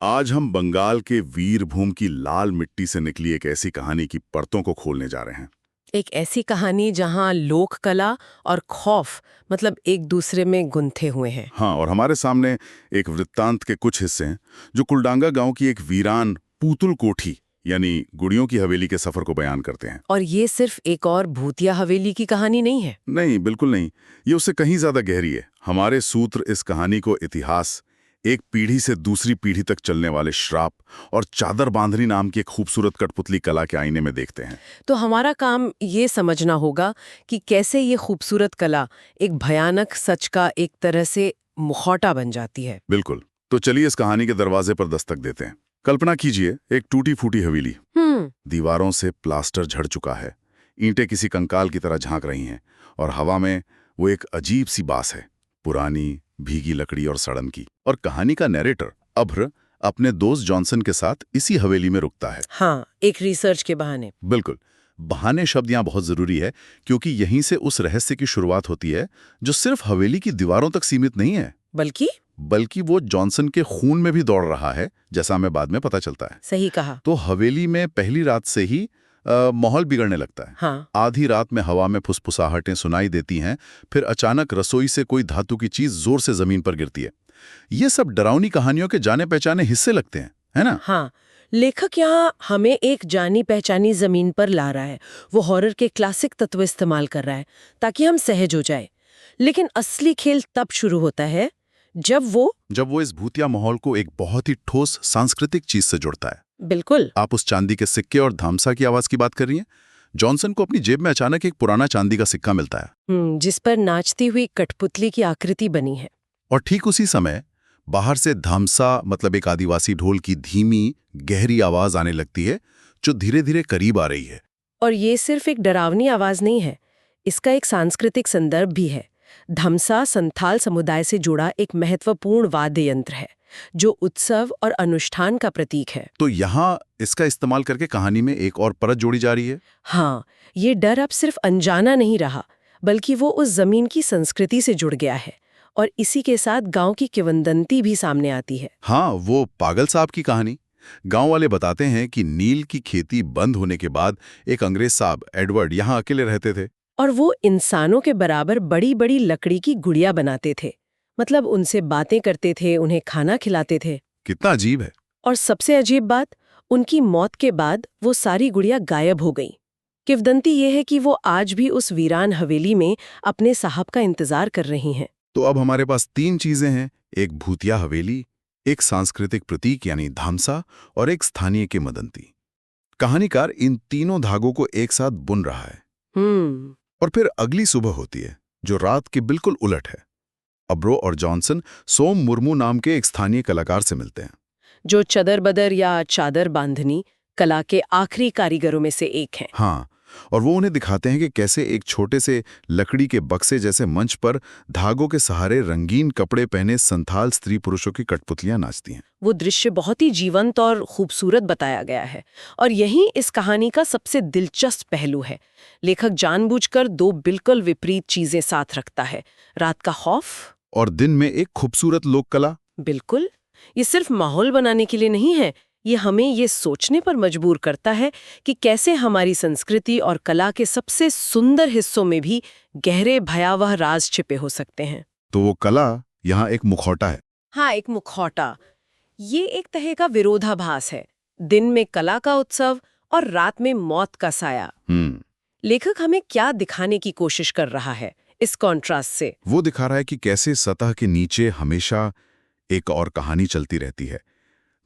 आज हम बंगाल के वीरभूम की लाल मिट्टी से निकली एक ऐसी कहानी की परतों को खोलने जा रहे हैं। एक ऐसी कहानी जहां लोक कला और खौफ मतलब एक दूसरे में गुंथे हुए हैं। हाँ, और हमारे सामने एक वृत्तांत के कुछ हिस्से हैं जो कुलडांगा गांव की एक वीरान पूतुल कोठी यानी गुड़ियों की हवेली के सफर को बयान करते हैं। और ये सिर्फ एक और भूतिया हवेली की कहानी नहीं है। नहीं, बिल्कुल नहीं। ये उससे कहीं ज्यादा गहरी है। हमारे सूत्र इस कहानी को इतिहास, एक पीढ़ी से दूसरी पीढ़ी तक चलने वाले श्राप और चादर बांधनी नाम की एक खूबसूरत कठपुतली कला के आईने में देखते हैं। तो हमारा काम ये समझना होगा कि कैसे ये खूबसूरत कला एक भयानक सच का एक तरह से मुखौटा बन जाती है। बिल्कुल। तो चलिए इस कहानी के दरवाजे पर दस्तक देते हैं। कल्पना कीजिए, एक टूटी फूटी हवेली। दीवारों से प्लास्टर झड़ चुका है, ईंटें किसी कंकाल की तरह झांक रही हैं और हवा में वो एक अजीब सी बास है, पुरानी भीगी लकड़ी और सड़न की। और कहानी का नैरेटर अभ्र अपने दोस्त जॉनसन के साथ इसी हवेली में रुकता है। हाँ, एक रिसर्च के बहाने। बिल्कुल। बहाने शब्द यहाँ बहुत जरूरी है, क्योंकि यहीं से उस रहस्य की शुरुआत होती है जो सिर्फ हवेली की दीवारों तक सीमित नहीं है, बल्कि वो जॉनसन के खून में भी दौड़ रहा है, जैसा हमें बाद में पता चलता है। सही कहा। तो हवेली में पहली रात से ही माहौल बिगड़ने लगता है। हाँ। आधी रात में हवा में फुसफुसाहटें सुनाई देती हैं, फिर अचानक रसोई से कोई धातु की चीज जोर से जमीन पर गिरती है। ये सब डरावनी कहानियों के जाने पहचाने हिस्से लगते हैं, है ना? हाँ, लेखक यहाँ हमें एक जानी पहचानी जमीन पर ला रहा है। वो हॉरर के क्लासिक तत्व इस्तेमाल कर रहा है ताकि हम सहज हो जाए। लेकिन असली खेल तब शुरू होता है जब वो इस भूतिया माहौल को एक बहुत ही ठोस सांस्कृतिक चीज से जुड़ता है। बिल्कुल। आप उस चांदी के सिक्के और धामसा की आवाज की बात कर रही हैं? जॉनसन को अपनी जेब में अचानक एक पुराना चांदी का सिक्का मिलता है, जिस पर नाचती हुई कठपुतली की आकृति बनी है। और ठीक उसी समय बाहर से धामसा मतलब एक आदिवासी ढोल की धीमी गहरी आवाज आने लगती है, जो धीरे धीरे करीब आ रही है। और ये सिर्फ एक डरावनी आवाज नहीं है, इसका एक सांस्कृतिक संदर्भ भी है। धमसा संथाल समुदाय से जुड़ा एक महत्वपूर्ण वाद्य यंत्र है जो उत्सव और अनुष्ठान का प्रतीक है। तो यहाँ इसका इस्तेमाल करके कहानी में एक और परत जोड़ी जा रही है। हाँ, ये डर अब सिर्फ अनजाना नहीं रहा, बल्कि वो उस जमीन की संस्कृति से जुड़ गया है। और इसी के साथ गांव की किंवदंती भी सामने आती है। हाँ, वो पागल साहब की कहानी। गांव वाले बताते हैं कि नील की खेती बंद होने के बाद एक अंग्रेज साहब एडवर्ड यहाँ अकेले रहते थे, और वो इंसानों के बराबर बड़ी बड़ी लकड़ी की गुड़िया बनाते थे। मतलब उनसे बातें करते थे, उन्हें खाना खिलाते थे। कितना अजीब है। और सबसे अजीब बात, उनकी मौत के बाद वो सारी गुड़िया गायब हो गई। किंवदंती ये है कि वो आज भी उस वीरान हवेली में अपने साहब का इंतजार कर रही हैं। तो अब हमारे पास तीन चीजें हैं, एक भूतिया हवेली, एक सांस्कृतिक प्रतीक यानी धामसा और एक स्थानीय किंवदंती। कहानीकार इन तीनों धागों को एक साथ बुन रहा है। और फिर अगली सुबह होती है जो रात के बिल्कुल उलट है। अब्रो और जॉनसन सोम मुर्मू नाम के एक स्थानीय कलाकार से मिलते हैं, जो चदर बदर या चादर बांधनी कला के आखिरी कारीगरों में से एक हैं। हाँ, और वो उन्हें दिखाते हैं कि कैसे एक छोटे से लकड़ी के बक्से जैसे मंच पर धागों के सहारे रंगीन कपड़े पहने संथाल स्त्री पुरुषों की कठपुतलियां नाचती हैं। वो दृश्य बहुत ही जीवंत और खूबसूरत बताया गया है। और यही इस कहानी का सबसे दिलचस्प पहलू है। लेखक जानबूझकर दो बिल्कुल विपरीत चीजें साथ रखता है, रात का खौफ और दिन में एक खूबसूरत लोक कला। बिल्कुल। ये सिर्फ माहौल बनाने के लिए नहीं है, ये हमें ये सोचने पर मजबूर करता है कि कैसे हमारी संस्कृति और कला के सबसे सुंदर हिस्सों में भी गहरे भयावह राज छिपे हो सकते हैं। तो वो कला यहाँ एक मुखौटा है। हाँ, एक मुखौटा। ये एक तरह का विरोधाभास है, दिन में कला का उत्सव और रात में मौत का साया। लेखक हमें क्या दिखाने की कोशिश कर रहा है इस कॉन्ट्रास्ट से? वो दिखा रहा है कि कैसे सतह के नीचे हमेशा एक और कहानी चलती रहती है।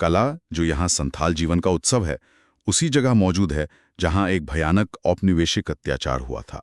कला, जो यहाँ संथाल जीवन का उत्सव है, उसी जगह मौजूद है जहाँ एक भयानक औपनिवेशिक अत्याचार हुआ था।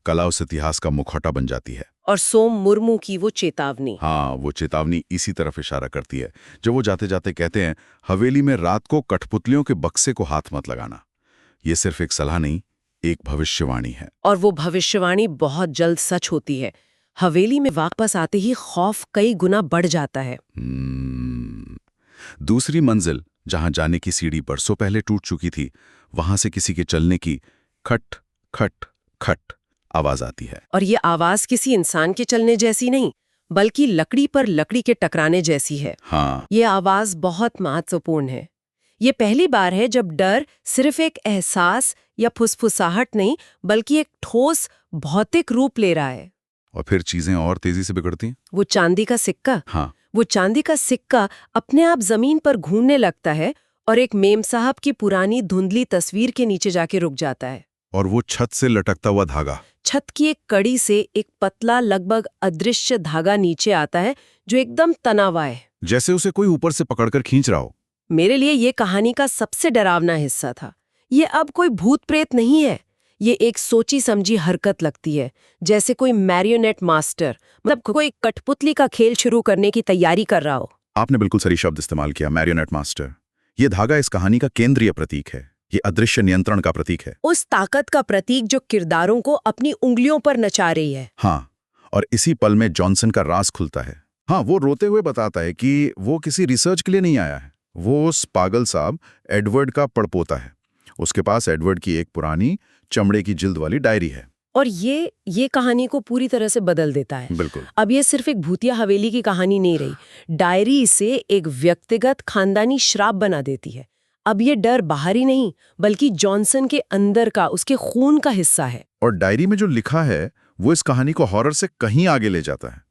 कला उस इतिहास का मुखौटा बन जाती है। और सोम मुर्मू की वो चेतावनी, हाँ, वो चेतावनी इसी तरफ इशारा करती है जब वो जाते जाते कहते हैं, हवेली में रात को कठपुतलियों के बक्से को हाथ मत लगाना। ये सिर्फ एक सलाह नहीं, एक भविष्यवाणी है। और वो भविष्यवाणी बहुत जल्द सच होती है। हवेली में वापस आते ही खौफ कई गुना बढ़ जाता है। दूसरी मंजिल, जहां जाने की सीढ़ी बरसों पहले टूट चुकी थी, वहां से किसी के चलने की खट खट खट आवाज आती है। और ये आवाज किसी इंसान के चलने जैसी नहीं, बल्कि लकड़ी पर लकड़ी के टकराने जैसी है। हाँ, ये आवाज बहुत महत्वपूर्ण है। ये पहली बार है जब डर सिर्फ एक एहसास या फुसफुसाहट नहीं, बल्कि एक ठोस भौतिक रूप ले रहा है। और फिर चीजें और तेजी से बिगड़ती हैं। वो चांदी का सिक्का हाँ, वो चांदी का सिक्का अपने आप जमीन पर घूमने लगता है और एक मेम साहब की पुरानी धुंधली तस्वीर के नीचे जाके रुक जाता है। और वो छत से लटकता हुआ धागा। छत की एक कड़ी से एक पतला, लगभग अदृश्य धागा नीचे आता है जो एकदम तना हुआ है, जैसे उसे कोई ऊपर से पकड़कर खींच रहा हो। मेरे लिए ये कहानी का सबसे डरावना हिस्सा था। ये अब कोई भूत प्रेत नहीं है, ये एक सोची समझी हरकत लगती है, जैसे कोई मैरियोनेट मास्टर, मतलब कोई कठपुतली का खेल शुरू करने की तैयारी कर रहा हो। आपने बिल्कुल सही शब्द इस्तेमाल किया, मैरियोनेट मास्टर। ये धागा इस कहानी का केंद्रीय प्रतीक है। ये अदृश्य नियंत्रण का प्रतीक है। उस ताकत का प्रतीक जो किरदारों को अपनी उंगलियों पर नचा रही है। हाँ, और इसी पल में जॉनसन का राज खुलता है। हाँ, वो रोते हुए बताता है कि वो किसी रिसर्च के लिए नहीं आया है। वो उस पागल साहब एडवर्ड का पड़पोता है। उसके पास एडवर्ड की एक पुरानी चमड़े की जिल्द वाली डायरी है। और ये कहानी को पूरी तरह से बदल देता है। बिल्कुल। अब ये सिर्फ एक भूतिया हवेली की कहानी नहीं रही, डायरी इसे एक व्यक्तिगत खानदानी श्राप बना देती है। अब ये डर बाहरी नहीं, बल्कि जॉनसन के अंदर का, उसके खून का हिस्सा है। और डायरी में जो लिखा है वो इस कहानी को हॉरर से कहीं आगे ले जाता है।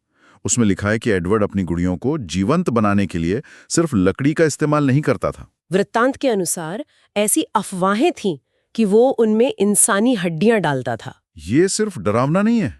उसमें लिखा है कि एडवर्ड अपनी गुड़ियों को जीवंत बनाने के लिए सिर्फ लकड़ी का इस्तेमाल नहीं करता था। वृत्तांत के अनुसार ऐसी अफवाहें थीं कि वो उनमें इंसानी हड्डियां डालता था। ये सिर्फ डरावना नहीं है,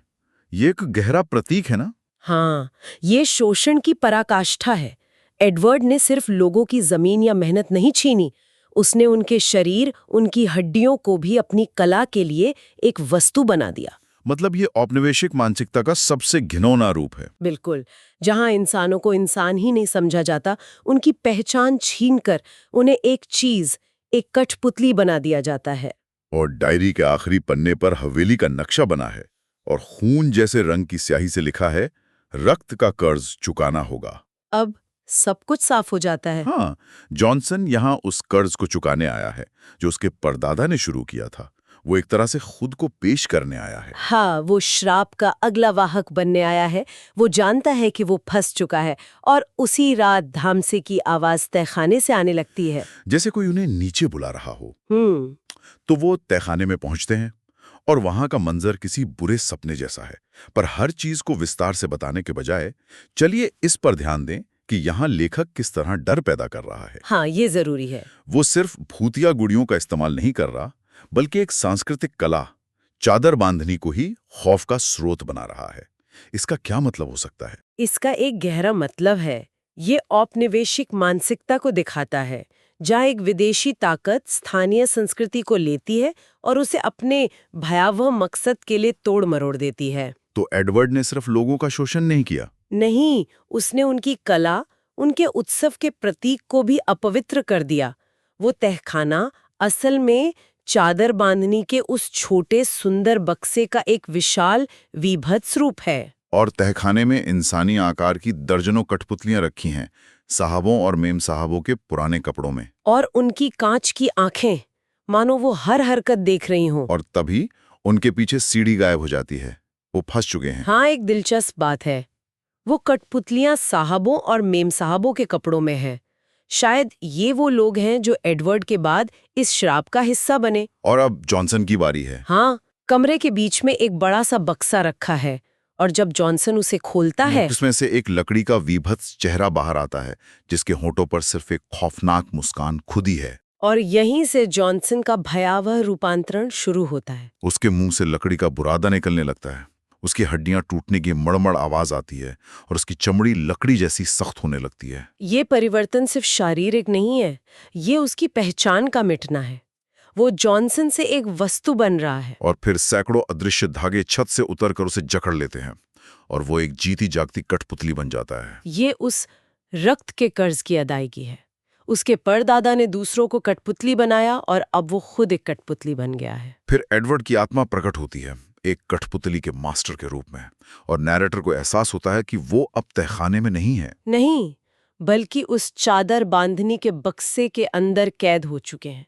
ये एक गहरा प्रतीक है ना। हाँ, ये शोषण की पराकाष्ठा है। एडवर्ड ने सिर्फ लोगों की जमीन या मेहनत नहीं छीनी, उसने उनके शरीर, उनकी हड्डियों को भी अपनी कला के लिए एक वस्तु बना दिया। मतलब ये औपनिवेशिक मानसिकता का सबसे घिनौना रूप है। बिल्कुल, जहां इंसानों को इंसान ही नहीं समझा जाता, उनकी पहचान छीनकर उन्हें एक चीज, एक कठपुतली बना दिया जाता है। और डायरी के आखिरी पन्ने पर हवेली का नक्शा बना है और खून जैसे रंग की स्याही से लिखा है, रक्त का कर्ज चुकाना होगा। अब सब कुछ साफ हो जाता है। हाँ, जॉनसन यहाँ उस कर्ज को चुकाने आया है जो उसके परदादा ने शुरू किया था। वो एक तरह से खुद को पेश करने आया है। हाँ, वो श्राप का अगला वाहक बनने आया है। वो जानता है कि वो फंस चुका है और उसी रात धामसे की आवाज तहखाने से आने लगती है, जैसे कोई उन्हें नीचे बुला रहा हो। हम्म। तो वो तहखाने में पहुंचते हैं और वहां का मंजर किसी बुरे सपने जैसा है। पर हर चीज को विस्तार से बताने के बजाय चलिए इस पर ध्यान दें कि यहाँ लेखक किस तरह डर पैदा कर रहा है। हाँ, ये जरूरी है। वो सिर्फ भूतिया गुड़ियों का इस्तेमाल नहीं कर रहा, बल्कि एक सांस्कृतिक कला, चादर बांधनी को ही खौफ का स्रोत बना रहा है। इसका क्या मतलब हो सकता है? इसका एक गहरा मतलब है। ये औपनिवेशिक मानसिकता को दिखाता है, जहाँ एक विदेशी ताकत स्थानीय संस्कृति को लेती है और उसे अपने भयावह मकसद के लिए तोड़ मरोड़ देती है। तो एडवर्ड ने सिर्फ लोगों का शोषण नहीं किया। नहीं, उसने उनकी कला, उनके उत्सव के प्रतीक को भी अपवित्र कर दिया। वो तहखाना असल में चादर बांधनी के उस छोटे सुंदर बक्से का एक विशाल विभत्स रूप है। और तहखाने में इंसानी आकार की दर्जनों कठपुतलियां रखी हैं, साहबों और मेम साहबों के पुराने कपड़ों में। और उनकी कांच की आंखें, मानो वो हर हरकत देख रही हों। और तभी उनके पीछे सीढ़ी गायब हो जाती है। वो फंस चुके हैं। हाँ, एक दिलचस्प बात है, वो कठपुतलियां साहबों और मेम साहबों के कपड़ों में हैं। शायद ये वो लोग हैं जो एडवर्ड के बाद इस श्राप का हिस्सा बने। और अब जॉनसन की बारी है। हाँ, कमरे के बीच में एक बड़ा सा बक्सा रखा है और जब जॉनसन उसे खोलता है, उसमें से एक लकड़ी का विभत्स चेहरा बाहर आता है, जिसके होठों पर सिर्फ एक खौफनाक मुस्कान खुद ही है। और यहीं से जॉनसन का भयावह रूपांतरण शुरू होता है। उसके मुंह से लकड़ी का बुरादा निकलने लगता है, उसकी हड्डियां टूटने की मड़मड़ आवाज आती है और उसकी चमड़ी लकड़ी जैसी सख्त होने लगती है। ये परिवर्तन सिर्फ शारीरिक नहीं है, ये उसकी पहचान का मिटना है। वो जॉनसन से एक वस्तु बन रहा है। और फिर सैकड़ों अदृश्य धागे छत से उतरकर उसे जकड़ लेते हैं और वो एक जीती जागती कठपुतली बन जाता है। ये उस रक्त के कर्ज की अदायगी है। उसके परदादा ने दूसरों को कठपुतली बनाया और अब वो खुद एक कठपुतली बन गया है। फिर एडवर्ड की आत्मा प्रकट होती है, एक कठपुतली के मास्टर के रूप में, और नैरेटर को एहसास होता है कि वो अब तहखाने में नहीं है। नहीं, बल्कि उस चादर बांधनी के बक्से के अंदर कैद हो चुके हैं।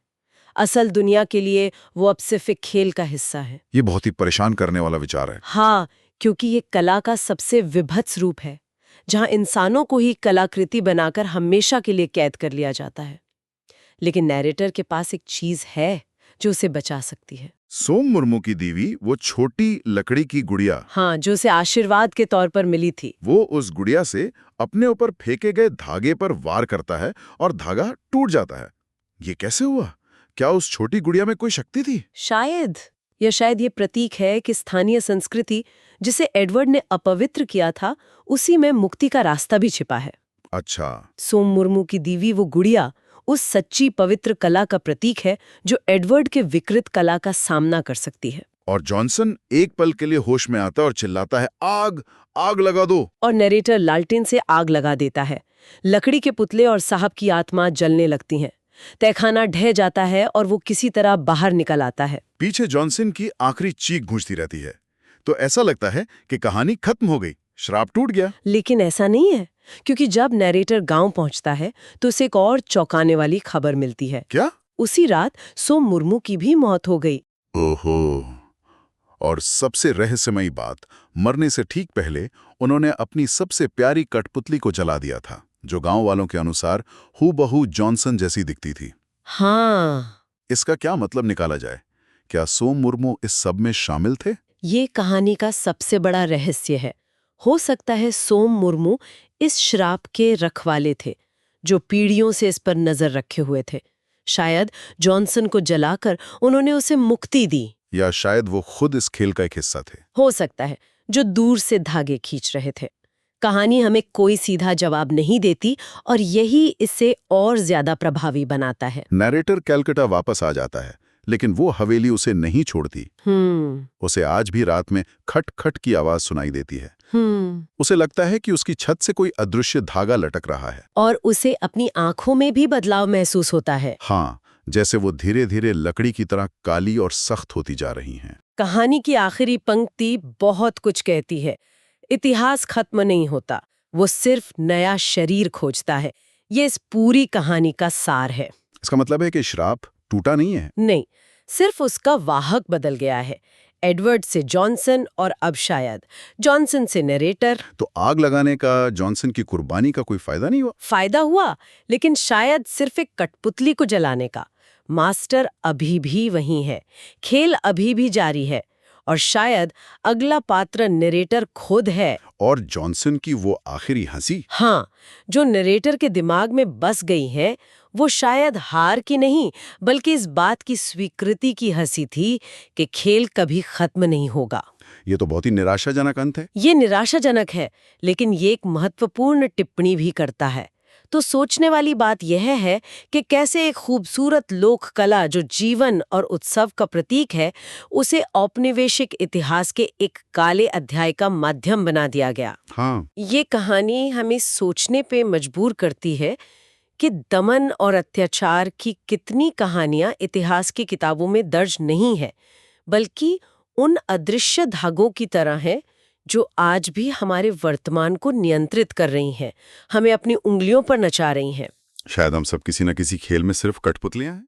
असल दुनिया के लिए वो अब सिर्फ एक खेल का हिस्सा है। ये बहुत ही परेशान करने वाला विचार है। हाँ, क्योंकि ये कला का सबसे विभत्स रूप है। जहां इंसानों को ही कलाकृति बनाकर हमेशा के लिए कैद कर लिया जाता है। लेकिन नैरेटर के पास एक चीज है जो उसे बचा सकती है। सोम मुर्मू की दीवी, वो छोटी लकड़ी की गुड़िया। हाँ, जो उसे आशीर्वाद के तौर पर मिली थी। वो उस गुड़िया से अपने ऊपर फेंके गए धागे पर वार करता है और धागा टूट जाता है। ये कैसे हुआ? क्या उस छोटी गुड़िया में कोई शक्ति थी? शायद ये प्रतीक है कि स्थानीय संस्कृति जिसे एडवर्ड ने अपवित्र किया था, उसी में मुक्ति का रास्ता भी छिपा है। अच्छा, सोम मुर्मू की दीवी, वो गुड़िया, उस सच्ची पवित्र कला का प्रतीक है जो एडवर्ड के विकृत कला का सामना कर सकती है। और जॉनसन एक पल के लिए होश में आता और चिल्लाता है, आग, आग लगा दो। और नरेटर लालटेन से आग लगा देता है। लकड़ी के पुतले और साहब की आत्मा जलने लगती हैं। तहखाना ढह जाता है और वो किसी तरह बाहर निकल आता है। पीछे जॉनसन की आखिरी चीख गूंजती रहती है। तो ऐसा लगता है कि कहानी खत्म हो गई, श्राप टूट गया। लेकिन ऐसा नहीं है, क्योंकि जब नरेटर गांव पहुंचता है तो उसे एक और चौंकाने वाली खबर मिलती है। क्या? उसी रात सोम मुर्मू की भी मौत हो गई। ओहो! और सबसे रहस्यमयी बात, मरने से ठीक पहले उन्होंने अपनी सबसे प्यारी कठपुतली को जला दिया था, जो गांव वालों के अनुसार हूबहू जॉनसन जैसी दिखती थी। हाँ, इसका क्या मतलब निकाला जाए? क्या सोम मुर्मू इस सब में शामिल थे? ये कहानी का सबसे बड़ा रहस्य है। हो सकता है सोम मुर्मू इस श्राप के रखवाले थे, जो पीढ़ियों से इस पर नजर रखे हुए थे। शायद जॉनसन को जलाकर उन्होंने उसे मुक्ति दी। या शायद वो खुद इस खेल का एक हिस्सा थे। हो सकता है, जो दूर से धागे खींच रहे थे। कहानी हमें कोई सीधा जवाब नहीं देती और यही इसे और ज्यादा प्रभावी बनाता है। नैरेटर कैलकटा वापस आ जाता है, लेकिन वो हवेली उसे नहीं छोड़ती। उसे आज भी रात में खट खट की आवाज सुनाई देती है। उसे लगता है कि उसकी छत से कोई अदृश्य धागा लटक रहा है। और उसे अपनी आंखों में भी बदलाव महसूस होता है। हाँ, जैसे वो धीरे धीरे लकड़ी की तरह काली और सख्त होती जा रही हैं। कहानी की आखिरी पंक्ति बहुत कुछ कहती है। इतिहास खत्म नहीं होता, वो सिर्फ नया शरीर खोजता है। ये इस पूरी कहानी का सार है। इसका मतलब है कि श्राप टूटा नहीं है। नहीं, सिर्फ उसका वाहक बदल गया है। एडवर्ड से जॉनसन और अब शायद जॉनसन से नरेटर। तो आग लगाने का, जॉनसन की कुर्बानी का कोई फायदा नहीं हुआ? फायदा हुआ, लेकिन शायद सिर्फ एक कठपुतली को जलाने का। मास्टर अभी भी वही है, खेल अभी भी जारी है, और शायद अगला पात्र नरेटर खुद है। और जॉनसन की वो आखिरी हंसी, हाँ, जो नरेटर के दिमाग में बस गई है, वो शायद हार की नहीं, बल्कि इस बात की स्वीकृति की हंसी थी कि खेल कभी खत्म नहीं होगा। ये तो बहुत ही निराशाजनक अंत है। ये निराशाजनक है, लेकिन ये एक महत्वपूर्ण टिप्पणी भी करता है। तो सोचने वाली बात यह है कि कैसे एक खूबसूरत लोक कला जो जीवन और उत्सव का प्रतीक है, उसे औपनिवेशिक इतिहास के एक काले अध्याय का माध्यम बना दिया गया। हाँ, ये कहानी हमें सोचने पे मजबूर करती है कि दमन और अत्याचार की कितनी कहानियां इतिहास की किताबों में दर्ज नहीं है, बल्कि उन अदृश्य धागों की तरह हैं जो आज भी हमारे वर्तमान को नियंत्रित कर रही हैं, हमें अपनी उंगलियों पर नचा रही हैं। शायद हम सब किसी न किसी खेल में सिर्फ कठपुतलियां हैं।